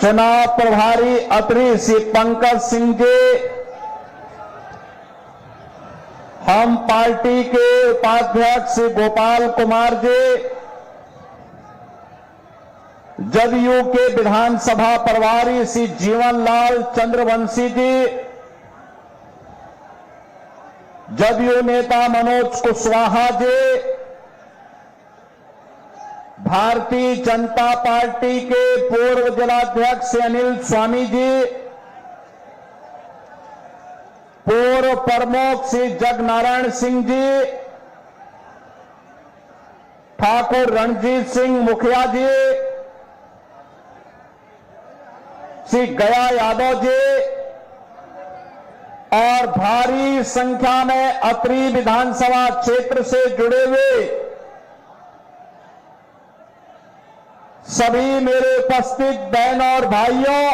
चुनाव प्रभारी अत्री श्री पंकज सिंह जी, हम पार्टी के उपाध्यक्ष श्री गोपाल कुमार जी, जदयू के विधानसभा प्रभारी श्री जीवनलाल चंद्रवंशी जी, जदयू नेता मनोज कुशवाहा जी, भारतीय जनता पार्टी के पूर्व जिलाध्यक्ष अनिल स्वामी जी, पूर्व प्रमुख श्री जगनारायण सिंह जी, ठाकुर रणजीत सिंह मुखिया जी, श्री गया यादव जी और भारी संख्या में अत्री विधानसभा क्षेत्र से जुड़े हुए सभी मेरे उपस्थित बहन और भाइयों,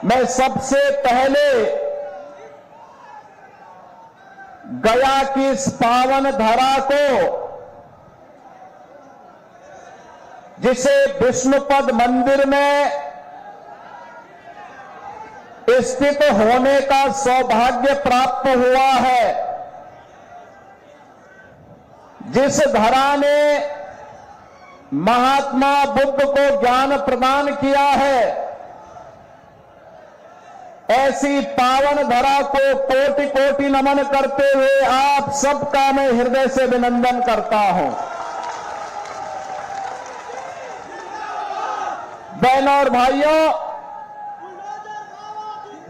मैं सबसे पहले गया की इस पावन धरा को, जिसे विष्णुपद मंदिर में स्थित होने का सौभाग्य प्राप्त हुआ है, जिस धरा ने महात्मा बुद्ध को ज्ञान प्रदान किया है, ऐसी पावन धरा को कोटि कोटि नमन करते हुए आप सबका मैं हृदय से अभिनंदन करता हूं। बहनों और भाइयों,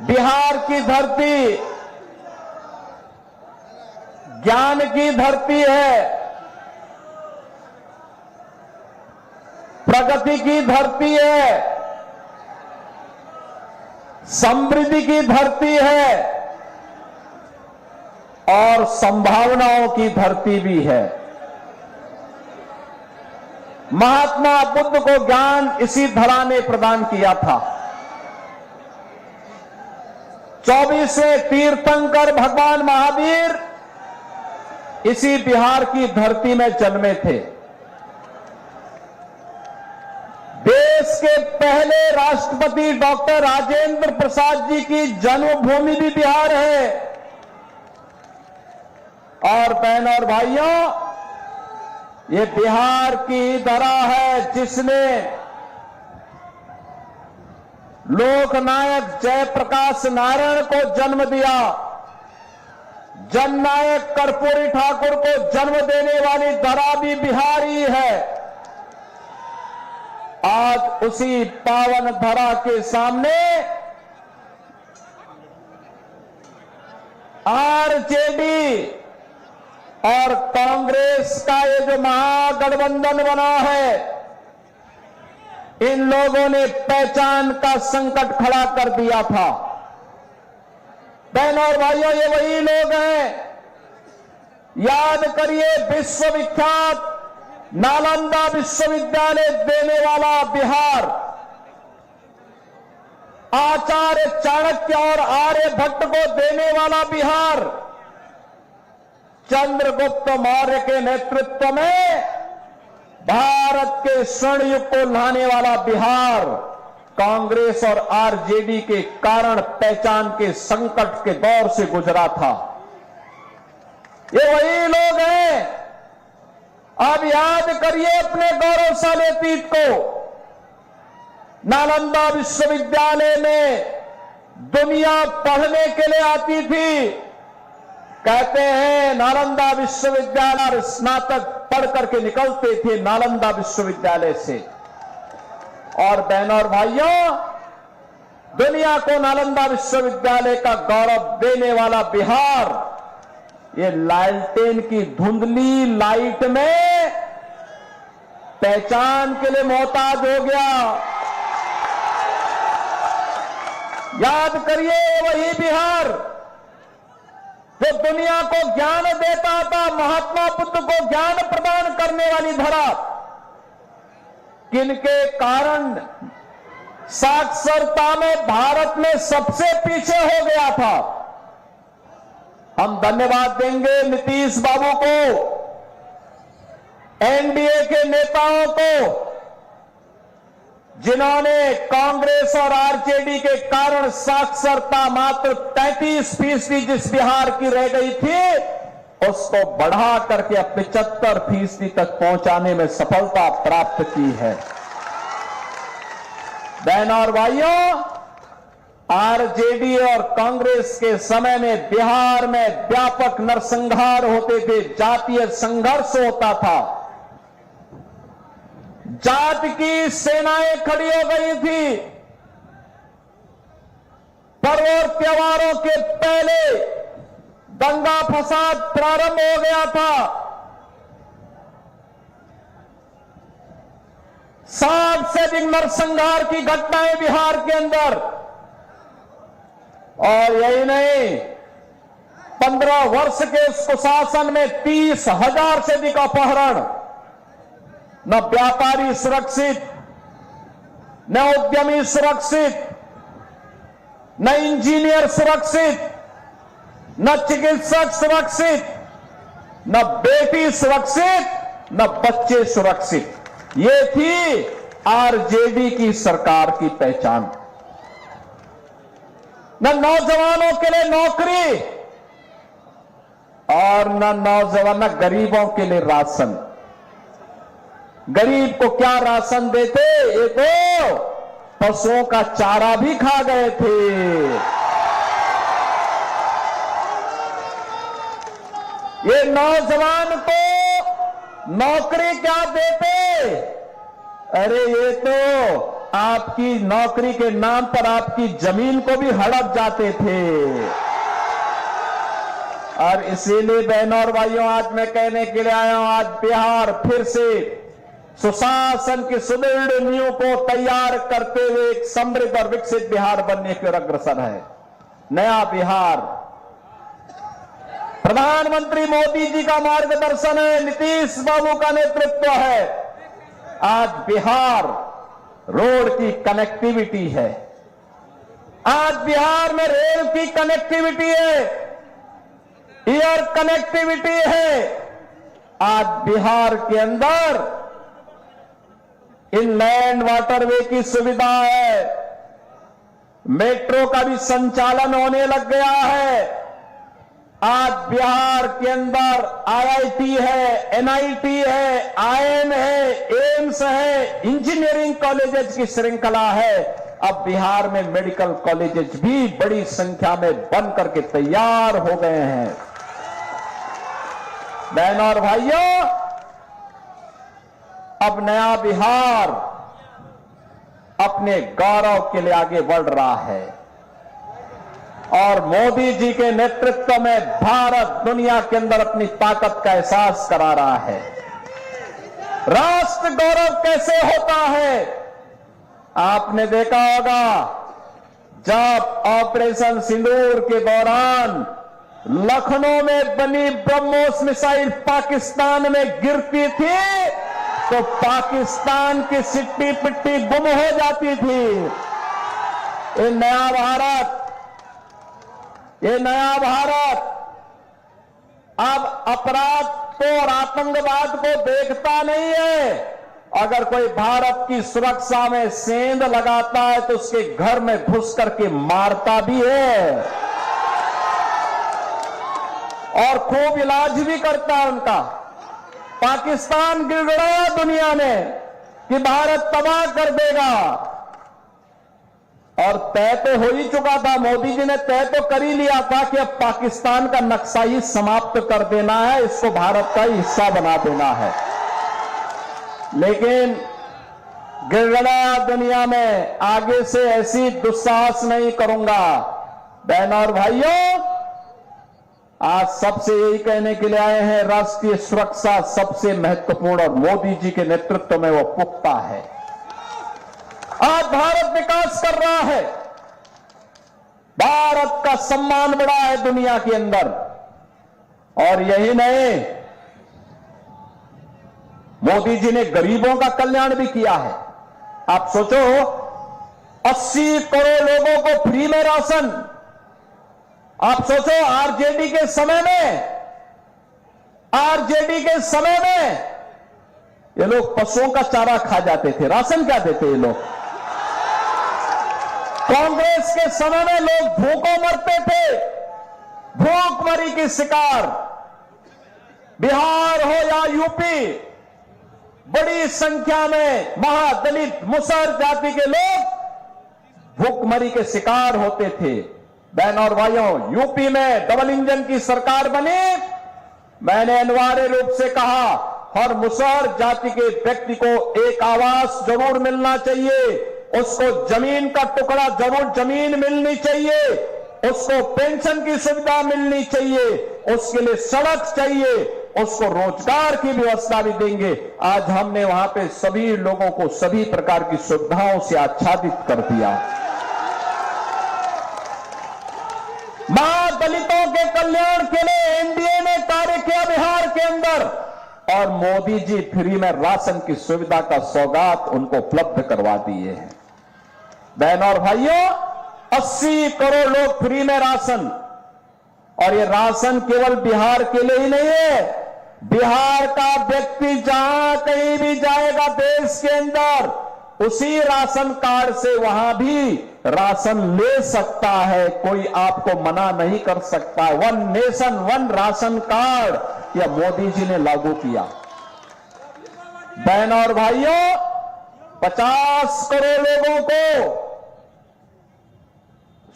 बिहार की धरती ज्ञान की धरती है, प्रगति की धरती है, समृद्धि की धरती है और संभावनाओं की धरती भी है। महात्मा बुद्ध को ज्ञान इसी धरा ने प्रदान किया था। 24वें तीर्थंकर भगवान महावीर इसी बिहार की धरती में जन्मे थे। देश के पहले राष्ट्रपति डॉक्टर राजेंद्र प्रसाद जी की जन्मभूमि भी बिहार है। और बहनों और भाइयों, ये बिहार की धरा है जिसने लोकनायक जयप्रकाश नारायण को जन्म दिया, जननायक कर्पूरी ठाकुर को जन्म देने वाली धरा भी बिहारी है। आज उसी पावन धरा के सामने आरजेडी और कांग्रेस का ये जो महागठबंधन बना है, इन लोगों ने पहचान का संकट खड़ा कर दिया था। बहनों और भाइयों, ये वही लोग हैं, याद करिए, विश्वविख्यात नालंदा विश्वविद्यालय देने वाला बिहार, आचार्य चाणक्य और आर्यभट्ट को देने वाला बिहार, चंद्रगुप्त मौर्य के नेतृत्व में भारत के स्वर्ण युग को लाने वाला बिहार, कांग्रेस और आरजेडी के कारण पहचान के संकट के दौर से गुजरा था। ये वही लोग हैं। अब याद करिए अपने गौरवशाली अतीत को। नालंदा विश्वविद्यालय में दुनिया पढ़ने के लिए आती थी। कहते हैं नालंदा विश्वविद्यालय, स्नातक पढ़ करके निकलते थे नालंदा विश्वविद्यालय से। और बहनों और भाइयों, दुनिया को नालंदा विश्वविद्यालय का गौरव देने वाला बिहार, ये लालटेन की धुंधली लाइट में पहचान के लिए मोहताज हो गया। याद करिए, वही बिहार जो दुनिया को ज्ञान देता था, महात्मा बुद्ध को ज्ञान प्रदान करने वाली धरा, किनके कारण साक्षरता में भारत में सबसे पीछे हो गया था। हम धन्यवाद देंगे नीतीश बाबू को, एनडीए के नेताओं को, जिन्होंने कांग्रेस और आरजेडी के कारण साक्षरता मात्र 33% जिस बिहार की रह गई थी उसको बढ़ा करके अब 75% तक पहुंचाने में सफलता प्राप्त की है। बहनों और भाइयों, आरजेडी और कांग्रेस के समय में बिहार में व्यापक नरसंहार होते थे, जातीय संघर्ष होता था, जात की सेनाएं खड़ी हो गई थी। पर्व और त्योहारों के पहले दंगा फसाद प्रारंभ हो गया था। 60 से अधिक नरसंहार की घटनाएं बिहार के अंदर, और यही नहीं 15 वर्ष के कुशासन में 30,000 से अधिक अपहरण। न व्यापारी सुरक्षित, न उद्यमी सुरक्षित, न इंजीनियर सुरक्षित, न चिकित्सक सुरक्षित, न बेटी सुरक्षित, न बच्चे सुरक्षित। ये थी आरजेडी की सरकार की पहचान। न नौजवानों के लिए नौकरी और न गरीबों के लिए राशन। गरीब को क्या राशन देते, ये तो पशुओं का चारा भी खा गए थे। ये नौजवान को नौकरी क्या देते, अरे ये तो आपकी नौकरी के नाम पर आपकी जमीन को भी हड़प जाते थे। और इसीलिए बहनों और भाइयों, आज मैं कहने के लिए आया हूं, आज बिहार फिर से सुशासन की सुदृढ़ नींव को तैयार करते हुए एक समृद्ध और विकसित बिहार बनने की ओर अग्रसर है। नया बिहार प्रधानमंत्री मोदी जी का मार्गदर्शन है, नीतीश बाबू का नेतृत्व है। आज बिहार रोड की कनेक्टिविटी है, आज बिहार में रेल की कनेक्टिविटी है, एयर कनेक्टिविटी है। आज बिहार के अंदर इनलैंड वाटरवे की सुविधा है, मेट्रो का भी संचालन होने लग गया है। आज बिहार के अंदर आईआईटी है, एनआईटी है, आईएम है, एम्स है, इंजीनियरिंग कॉलेजेस की श्रृंखला है। अब बिहार में मेडिकल कॉलेजेस भी बड़ी संख्या में बन करके तैयार हो गए हैं। बहनों और भाइयों, अब नया बिहार अपने गौरव के लिए आगे बढ़ रहा है और मोदी जी के नेतृत्व में भारत दुनिया के अंदर अपनी ताकत का एहसास करा रहा है। राष्ट्र गौरव कैसे होता है, आपने देखा होगा, जब ऑपरेशन सिंदूर के दौरान लखनऊ में बनी ब्रह्मोस मिसाइल पाकिस्तान में गिरती थी तो पाकिस्तान की सिट्टी पिट्टी गुम हो जाती थी। ये नया भारत अब अपराध को और आतंकवाद को देखता नहीं है। अगर कोई भारत की सुरक्षा में सेंध लगाता है तो उसके घर में घुस करके मारता भी है और खूब इलाज भी करता है उनका। पाकिस्तान गिड़गिड़ाया दुनिया में कि भारत तबाह कर देगा, और तय तो हो ही चुका था। मोदी जी ने तय तो कर ही लिया था कि अब पाकिस्तान का नक्शा ही समाप्त कर देना है, इसको भारत का ही हिस्सा बना देना है। लेकिन गिड़गिड़ाया दुनिया में आगे से ऐसी दुस्साहस नहीं करूंगा। बहनों और भाइयों, आज सबसे यही कहने के लिए आए हैं, राष्ट्रीय सुरक्षा सबसे महत्वपूर्ण और मोदी जी के नेतृत्व में वो पुख्ता है। आज भारत विकास कर रहा है, भारत का सम्मान बढ़ा है दुनिया के अंदर। और यही नहीं, मोदी जी ने गरीबों का कल्याण भी किया है। आप सोचो, 80 करोड़ लोगों को फ्री में राशन। आप सोचो, आरजेडी के समय में ये लोग पशुओं का चारा खा जाते थे, राशन क्या देते ये लोग। कांग्रेस के समय में लोग भूखों मरते थे, भूखमरी की शिकार। बिहार हो या यूपी, बड़ी संख्या में महादलित मुसहर जाति के लोग भूखमरी के शिकार होते थे। बहनों और भाइयों, यूपी में डबल इंजन की सरकार बनी। मैंने अनिवार्य रूप से कहा, हर मुसहर जाति के व्यक्ति को एक आवास जरूर मिलना चाहिए, उसको जमीन का टुकड़ा जरूर जमीन मिलनी चाहिए, उसको पेंशन की सुविधा मिलनी चाहिए, उसके लिए सड़क चाहिए, उसको रोजगार की व्यवस्था भी देंगे। आज हमने वहां पे सभी लोगों को सभी प्रकार की सुविधाओं से आच्छादित कर दिया। दलितों के कल्याण के लिए एनडीए ने कार्य किया बिहार के अंदर, और मोदी जी फ्री में राशन की सुविधा का सौगात उनको उपलब्ध करवा दिए हैं। बहनों और भाइयों, 80 करोड़ लोग फ्री में राशन, और ये राशन केवल बिहार के लिए ही नहीं है। बिहार का व्यक्ति जहां कहीं भी जाएगा देश के अंदर, उसी राशन कार्ड से वहां भी राशन ले सकता है, कोई आपको मना नहीं कर सकता है। 1 नेशन 1 राशन कार्ड यह मोदी जी ने लागू किया। बहनों और भाइयों, 50 करोड़ लोगों को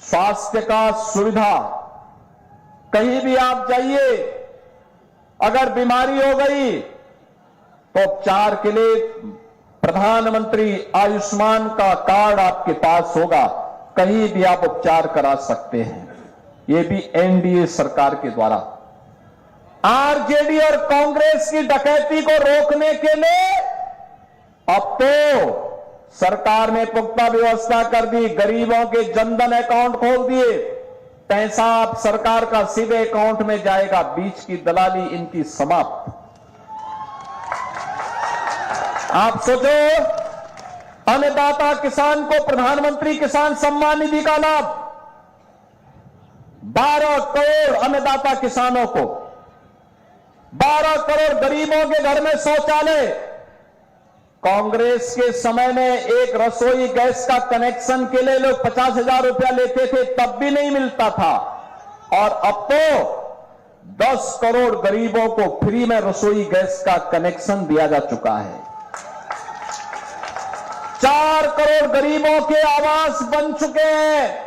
स्वास्थ्य का सुविधा, कहीं भी आप जाइए, अगर बीमारी हो गई तो उपचार के लिए प्रधानमंत्री आयुष्मान का कार्ड आपके पास होगा, कहीं भी आप उपचार करा सकते हैं। ये भी एनडीए सरकार के द्वारा। आरजेडी और कांग्रेस की डकैती को रोकने के लिए अब तो सरकार ने पुख्ता व्यवस्था कर दी, गरीबों के जनधन अकाउंट खोल दिए, पैसा आप सरकार का सीधे अकाउंट में जाएगा, बीच की दलाली इनकी समाप्त। आप सोचो, अन्नदाता किसान को प्रधानमंत्री किसान सम्मान निधि का लाभ, 12 करोड़ अन्नदाता किसानों को, 12 करोड़ गरीबों के घर में शौचालय। कांग्रेस के समय में एक रसोई गैस का कनेक्शन के लिए लोग 50,000 रुपया लेते थे, तब भी नहीं मिलता था, और अब तो 10 करोड़ गरीबों को फ्री में रसोई गैस का कनेक्शन दिया जा चुका है। 4 करोड़ गरीबों के आवास बन चुके हैं,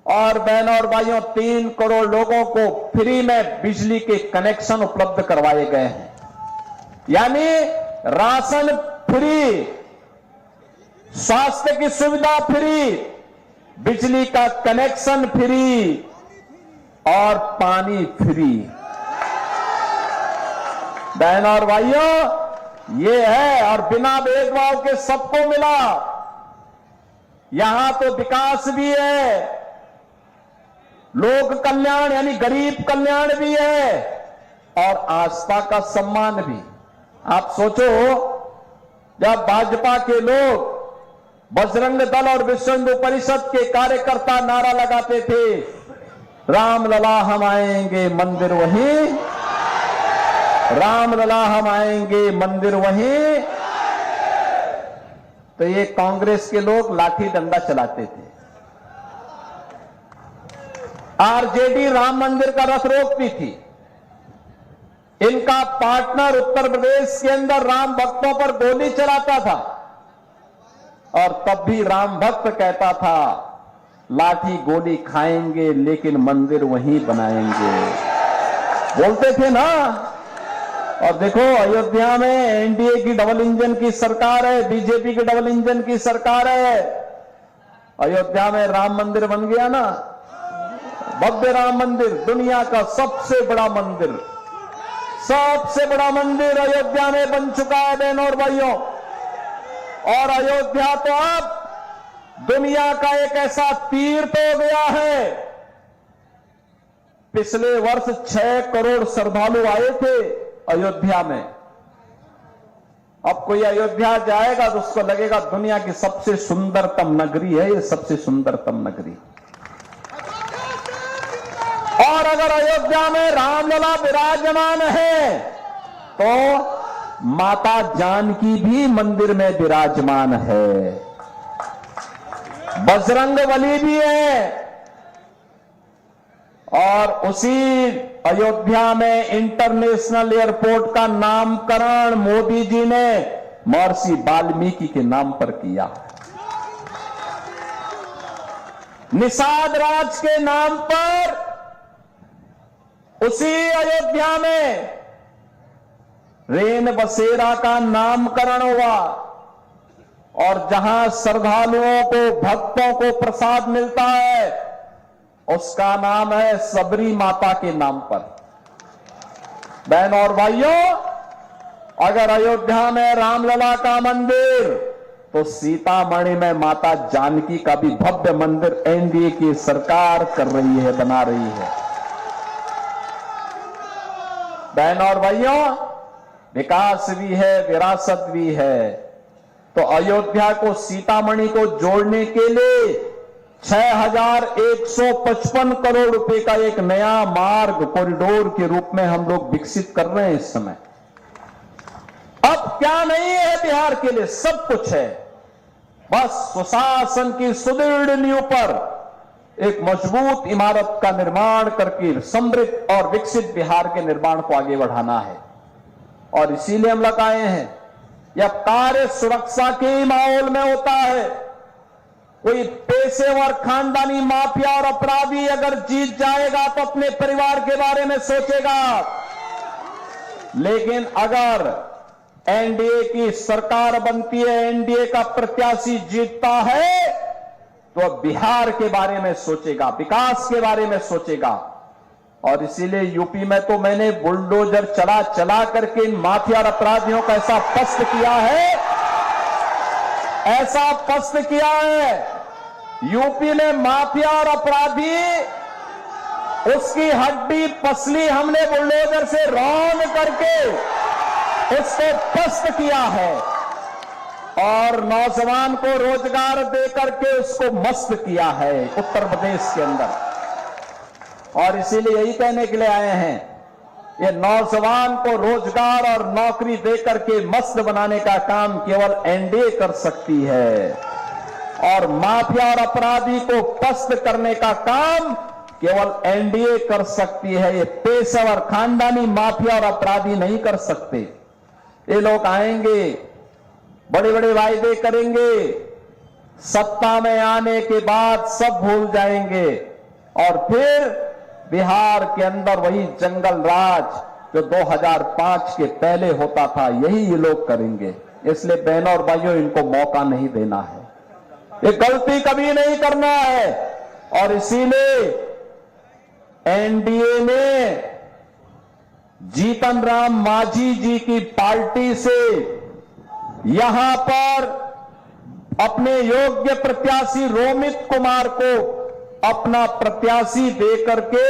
और बहनों और भाइयों, 3 करोड़ लोगों को फ्री में बिजली के कनेक्शन उपलब्ध करवाए गए हैं। यानी राशन फ्री, स्वास्थ्य की सुविधा फ्री, बिजली का कनेक्शन फ्री और पानी फ्री। बहनों और भाइयों, ये है, और बिना भेदभाव के सबको मिला। यहां तो विकास भी है, लोक कल्याण यानी गरीब कल्याण भी है, और आस्था का सम्मान भी। आप सोचो, जब भाजपा के लोग बजरंग दल और विश्व हिंदू परिषद के कार्यकर्ता नारा लगाते थे, रामलला हम आएंगे मंदिर वहीं, रामलला हम आएंगे मंदिर वहीं, तो ये कांग्रेस के लोग लाठी डंडा चलाते थे। आरजेडी राम मंदिर का रथ रोकती थी। इनका पार्टनर उत्तर प्रदेश के अंदर राम भक्तों पर गोली चलाता था, और तब भी राम भक्त कहता था, लाठी गोली खाएंगे लेकिन मंदिर वहीं बनाएंगे, बोलते थे ना। और देखो, अयोध्या में एनडीए की डबल इंजन की सरकार है, बीजेपी की डबल इंजन की सरकार है। अयोध्या में राम मंदिर बन गया ना, भव्य राम मंदिर, दुनिया का सबसे बड़ा मंदिर, सबसे बड़ा मंदिर अयोध्या में बन चुका है बहनों और भाइयों। और अयोध्या तो अब दुनिया का एक ऐसा तीर्थ हो गया है। पिछले वर्ष 6 करोड़ श्रद्धालु आए थे अयोध्या में। अब कोई अयोध्या जाएगा तो उसको लगेगा दुनिया की सबसे सुंदरतम नगरी है ये, सबसे सुंदरतम नगरी। और अगर अयोध्या में रामलला विराजमान है तो माता जानकी भी मंदिर में विराजमान है। बजरंगबली भी है, और उसी अयोध्या में इंटरनेशनल एयरपोर्ट का नामकरण मोदी जी ने महर्षि वाल्मीकि के नाम पर किया। निषाद राज के नाम पर उसी अयोध्या में रेन बसेरा का नामकरण हुआ, और जहां श्रद्धालुओं को, भक्तों को प्रसाद मिलता है उसका नाम है सबरी माता के नाम पर। बहन और भाइयों, अगर अयोध्या में रामलला का मंदिर, तो सीतामढ़ी में माता जानकी का भी भव्य मंदिर एनडीए की सरकार कर रही है, बना रही है। बहन और भाइयों, विकास भी है, विरासत भी है। तो अयोध्या को, सीतामढ़ी को जोड़ने के लिए 6155 करोड़ रुपए का एक नया मार्ग कॉरिडोर के रूप में हम लोग विकसित कर रहे हैं इस समय। अब क्या नहीं है बिहार के लिए, सब कुछ है। बस सुशासन की सुदृढ़ नींव पर एक मजबूत इमारत का निर्माण करके समृद्ध और विकसित बिहार के निर्माण को आगे बढ़ाना है। और इसीलिए हम लोग आए हैं। यह कार्य सुरक्षा के माहौल में होता है। कोई पेशेवर खानदानी माफिया और अपराधी अगर जीत जाएगा तो अपने परिवार के बारे में सोचेगा, लेकिन अगर एनडीए की सरकार बनती है, एनडीए का प्रत्याशी जीतता है, तो बिहार के बारे में सोचेगा, विकास के बारे में सोचेगा। और इसीलिए यूपी में तो मैंने बुलडोजर चला चला करके इन माफिया और अपराधियों का ऐसा पस्त किया है, ऐसा पस्त किया है। यूपी में माफिया और अपराधी, उसकी हड्डी पसली हमने बुलडोजर से रौंद करके उसको पस्त किया है, और नौजवान को रोजगार दे करके उसको मस्त किया है उत्तर प्रदेश के अंदर। और इसीलिए यही कहने के लिए आए हैं, ये नौजवान को रोजगार और नौकरी दे करके मस्त बनाने का काम केवल एनडीए कर सकती है, और माफिया और अपराधी को पस्त करने का काम केवल एनडीए कर सकती है। ये पेशेवर खानदानी माफिया और अपराधी नहीं कर सकते। ये लोग आएंगे, बड़े बड़े वायदे करेंगे, सत्ता में आने के बाद सब भूल जाएंगे, और फिर बिहार के अंदर वही जंगल राज जो 2005 के पहले होता था, यही ये लोग करेंगे। इसलिए बहनों और भाइयों, इनको मौका नहीं देना है, ये गलती कभी नहीं करना है। और इसीलिए एनडीए ने जीतन राम मांझी जी की पार्टी से यहां पर अपने योग्य प्रत्याशी रोमित कुमार को अपना प्रत्याशी देकर के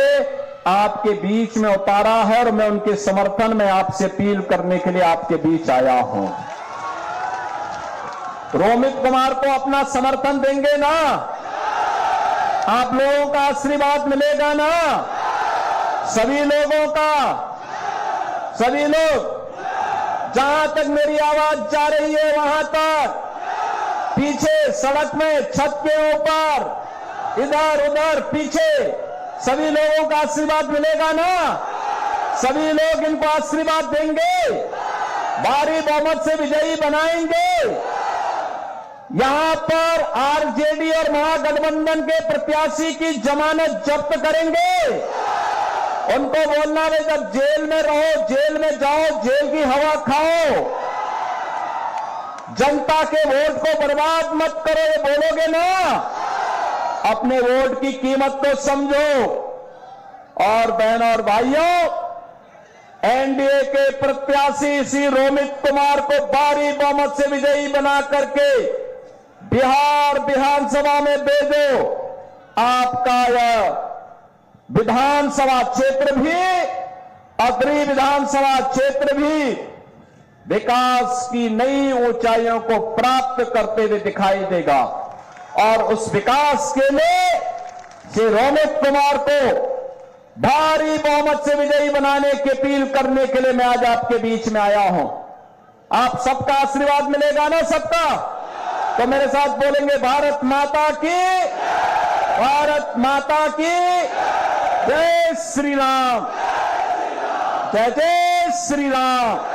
आपके बीच में उतारा है, और मैं उनके समर्थन में आपसे अपील करने के लिए आपके बीच आया हूं। रोमित कुमार को अपना समर्थन देंगे ना? आप लोगों का आशीर्वाद मिलेगा ना? सभी लोगों का, सभी लोग, जहां तक मेरी आवाज जा रही है वहां तक, पीछे सड़क में, छत के ऊपर, इधर उधर, पीछे, सभी लोगों का आशीर्वाद मिलेगा ना? सभी लोग इनको आशीर्वाद देंगे, भारी बहुमत से विजयी बनाएंगे। यहां पर आरजेडी और महागठबंधन के प्रत्याशी की जमानत जब्त करेंगे। उनको बोलना है, जब जेल में रहो, जेल में जाओ, जेल की हवा खाओ, जनता के वोट को बर्बाद मत करो, ये बोलोगे ना? अपने वोट की कीमत को समझो। और बहनों और भाइयों, एनडीए के प्रत्याशी श्री रोमित कुमार को भारी बहुमत से विजयी बना करके बिहार विधानसभा में भेजो। आपका यह विधानसभा क्षेत्र भी, अग्रणी विधानसभा क्षेत्र भी विकास की नई ऊंचाइयों को प्राप्त करते हुए दिखाई देगा। और उस विकास के लिए श्री रोमित कुमार को भारी बहुमत से विजयी बनाने की अपील करने के लिए मैं आज आपके बीच में आया हूं। आप सबका आशीर्वाद मिलेगा ना? सबका तो मेरे साथ बोलेंगे भारत माता की, भारत माता की जय श्री राम, जय जय श्री राम।